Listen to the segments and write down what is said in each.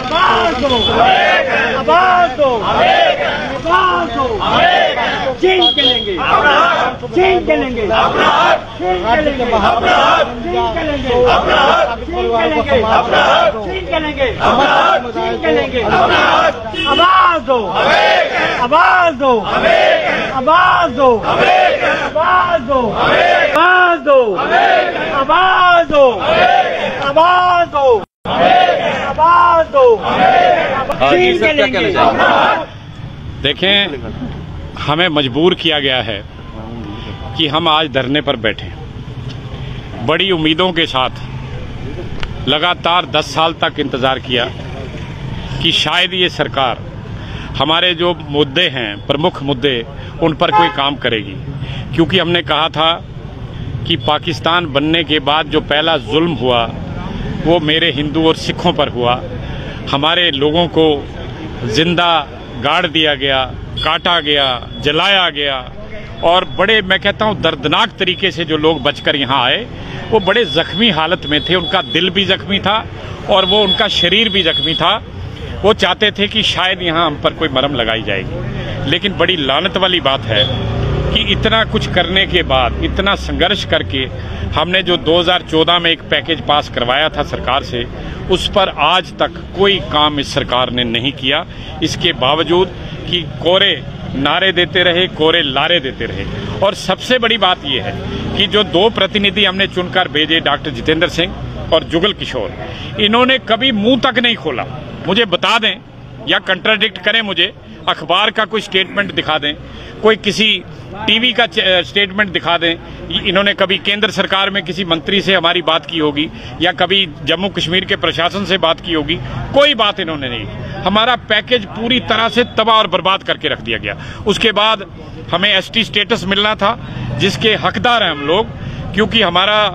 आवाज दो, आवाज दो, आवाज दो, चेंज करेंगे, चेंज करेंगे, चेंज करेंगे, चेंज करेंगे, चेंज करेंगे, चेंज करेंगे, आवाज दो, आवाज दो, आवाज दो, आवाज दो, आवाज दो, आवाज दो, आवाज दो, आवाज दो, चेंज करेंगे। देखें, हमें मजबूर किया गया है कि हम आज धरने पर बैठे, बड़ी उम्मीदों के साथ लगातार 10 साल तक इंतज़ार किया कि शायद ये सरकार हमारे जो मुद्दे हैं, प्रमुख मुद्दे, उन पर कोई काम करेगी। क्योंकि हमने कहा था कि पाकिस्तान बनने के बाद जो पहला जुल्म हुआ वो मेरे हिंदू और सिखों पर हुआ। हमारे लोगों को जिंदा गाड़ दिया गया, काटा गया, जलाया गया और बड़े, मैं कहता हूँ, दर्दनाक तरीके से जो लोग बचकर यहाँ आए वो बड़े ज़ख्मी हालत में थे। उनका दिल भी ज़ख्मी था और वो उनका शरीर भी ज़ख्मी था। वो चाहते थे कि शायद यहाँ हम पर कोई मरहम लगाई जाएगी। लेकिन बड़ी लानत वाली बात है कि इतना कुछ करने के बाद, इतना संघर्ष करके हमने जो 2014 में एक पैकेज पास करवाया था सरकार से, उस पर आज तक कोई काम इस सरकार ने नहीं किया। इसके बावजूद कि कोरे नारे देते रहे, कोरे लारे देते रहे। और सबसे बड़ी बात यह है कि जो 2 प्रतिनिधि हमने चुनकर भेजे, डॉक्टर जितेंद्र सिंह और जुगल किशोर, इन्होंने कभी मुंह तक नहीं खोला। मुझे बता दें या कंट्राडिक्ट करें, मुझे अखबार का कोई स्टेटमेंट दिखा दें, कोई किसी टीवी का स्टेटमेंट दिखा दें। इन्होंने कभी केंद्र सरकार में किसी मंत्री से हमारी बात की होगी या कभी जम्मू कश्मीर के प्रशासन से बात की होगी, कोई बात इन्होंने नहीं। हमारा पैकेज पूरी तरह से तबाह और बर्बाद करके रख दिया गया। उसके बाद हमें एसटी स्टेटस मिलना था, जिसके हकदार हैं हम लोग, क्योंकि हमारा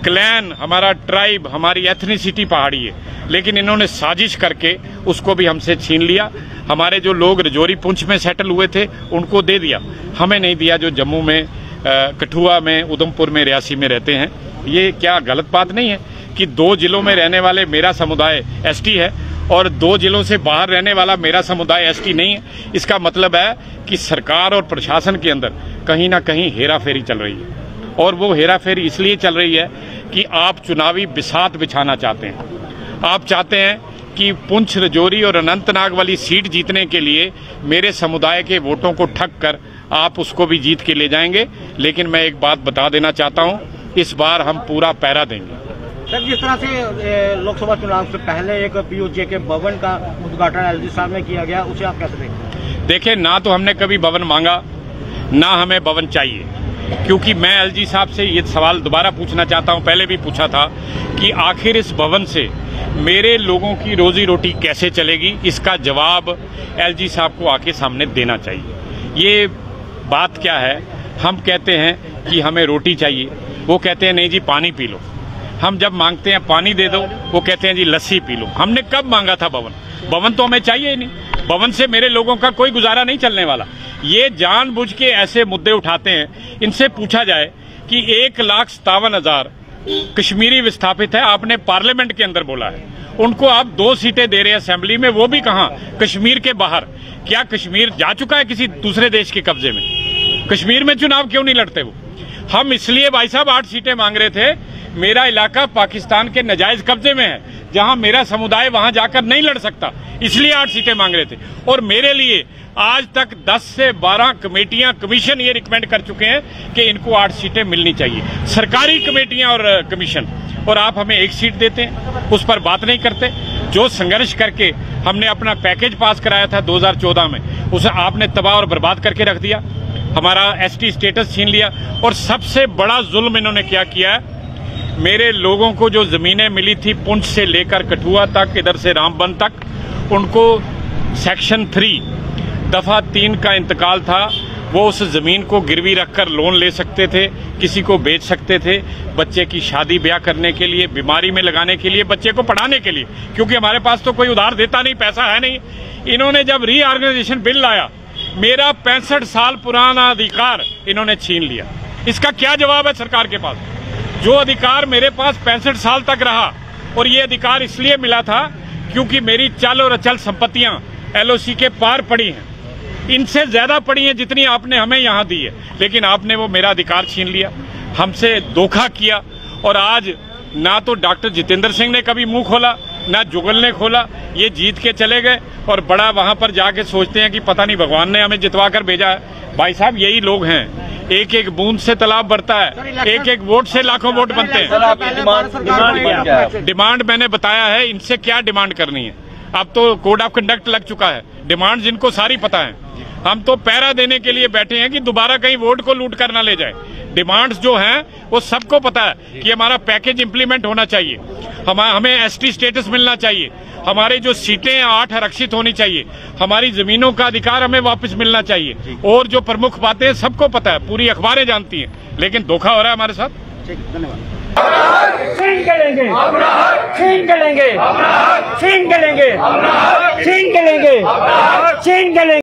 क्लैन, हमारा ट्राइब, हमारी एथनिसिटी पहाड़ी है। लेकिन इन्होंने साजिश करके उसको भी हमसे छीन लिया। हमारे जो लोग रजौरी पुंछ में सेटल हुए थे उनको दे दिया, हमें नहीं दिया, जो जम्मू में, कठुआ में, उधमपुर में, रियासी में रहते हैं। ये क्या गलत बात नहीं है कि 2 जिलों में रहने वाले मेरा समुदाय एसटी है और 2 जिलों से बाहर रहने वाला मेरा समुदाय एसटी नहीं है? इसका मतलब है कि सरकार और प्रशासन के अंदर कहीं ना कहीं हेरा फेरी चल रही है। और वो हेरा फेरी इसलिए चल रही है कि आप चुनावी बिसात बिछाना चाहते हैं। आप चाहते हैं कि पुंछ, रजौरी और अनंतनाग वाली सीट जीतने के लिए मेरे समुदाय के वोटों को ठग कर आप उसको भी जीत के ले जाएंगे। लेकिन मैं एक बात बता देना चाहता हूं, इस बार हम पूरा पैरा देंगे। सर, जिस तरह से लोकसभा चुनाव से पहले एक पीओजे के भवन का उद्घाटन एलजी साहब ने किया गया, उसे आप कैसे देखते? देखिए, ना तो हमने कभी भवन मांगा, ना हमें भवन चाहिए। क्योंकि मैं एलजी साहब से ये सवाल दोबारा पूछना चाहता हूं, पहले भी पूछा था कि आखिर इस भवन से मेरे लोगों की रोजी रोटी कैसे चलेगी, इसका जवाब एलजी साहब को आके सामने देना चाहिए। ये बात क्या है, हम कहते हैं कि हमें रोटी चाहिए, वो कहते हैं नहीं जी पानी पी लो। हम जब मांगते हैं पानी दे दो, वो कहते हैं जी लस्सी पी लो। हमने कब मांगा था भवन? भवन तो हमें चाहिए ही नहीं। भवन से मेरे लोगों का कोई गुजारा नहीं चलने वाला। ये जानबूझ के ऐसे मुद्दे उठाते हैं। इनसे पूछा जाए कि 1,57,000 कश्मीरी विस्थापित है, आपने पार्लियामेंट के अंदर बोला है, उनको आप 2 सीटें दे रहे हैं असेंबली में, वो भी कहां? कश्मीर के बाहर। क्या कश्मीर जा चुका है किसी दूसरे देश के कब्जे में? कश्मीर में चुनाव क्यों नहीं लड़ते वो? हम इसलिए भाई साहब 8 सीटें मांग रहे थे। मेरा इलाका पाकिस्तान के नाजायज कब्जे में है, जहां मेरा समुदाय वहां जाकर नहीं लड़ सकता, इसलिए 8 सीटें मांग रहे थे। और मेरे लिए आज तक 10 से 12 कमेटियां, कमीशन ये रिकमेंड कर चुके हैं कि इनको 8 सीटें मिलनी चाहिए, सरकारी कमेटियां और कमीशन। और आप हमें 1 सीट देते हैं, उस पर बात नहीं करते। जो संघर्ष करके हमने अपना पैकेज पास कराया था 2014 में, उसे आपने तबाह और बर्बाद करके रख दिया। हमारा एसटी स्टेटस छीन लिया। और सबसे बड़ा जुल्म इन्होंने क्या किया है, मेरे लोगों को जो जमीनें मिली थी पुंछ से लेकर कठुआ तक, इधर से रामबन तक, उनको सेक्शन 3 दफा 3 का इंतकाल था, वो उस जमीन को गिरवी रखकर लोन ले सकते थे, किसी को बेच सकते थे, बच्चे की शादी ब्याह करने के लिए, बीमारी में लगाने के लिए, बच्चे को पढ़ाने के लिए, क्योंकि हमारे पास तो कोई उधार देता नहीं, पैसा है नहीं। इन्होंने जब रीऑर्गेनाइजेशन बिल लाया, मेरा 65 साल पुराना अधिकार इन्होंने छीन लिया। इसका क्या जवाब है सरकार के पास? जो अधिकार मेरे पास 65 साल तक रहा, और ये अधिकार इसलिए मिला था क्योंकि मेरी चल और अचल संपत्तियां LOC के पार पड़ी हैं, इनसे ज्यादा पड़ी हैं जितनी आपने हमें यहां दी है। लेकिन आपने वो मेरा अधिकार छीन लिया, हमसे धोखा किया। और आज ना तो डॉक्टर जितेंद्र सिंह ने कभी मुंह खोला, ना जुगल ने खोला, ये जीत के चले गए और बड़ा वहां पर जाके सोचते हैं कि पता नहीं भगवान ने हमें जितवा कर भेजा है। भाई साहब, यही लोग हैं, एक एक बूंद से तालाब बढ़ता है, एक एक वोट से लाखों वोट बनते हैं। डिमांड मैंने बताया है, इनसे क्या डिमांड करनी है। अब तो कोड ऑफ कंडक्ट लग चुका है, डिमांड जिनको सारी पता है। हम तो पहरा देने के लिए बैठे हैं कि दोबारा कहीं वोट को लूट कर ना ले जाए। डिमांड्स जो हैं वो सबको पता है कि हमारा पैकेज इंप्लीमेंट होना चाहिए, हमें ST स्टेटस मिलना चाहिए, हमारे जो सीटें 8 आरक्षित होनी चाहिए, हमारी जमीनों का अधिकार हमें वापस मिलना चाहिए। और जो प्रमुख बातें हैं सबको पता है, पूरी अखबारें जानती हैं, लेकिन धोखा हो रहा है हमारे साथ। धन्यवाद। छीन के लेंगे, छीन के लेंगे, छीन के लेंगे, छीन के लेंगे, छीन के लेंगे।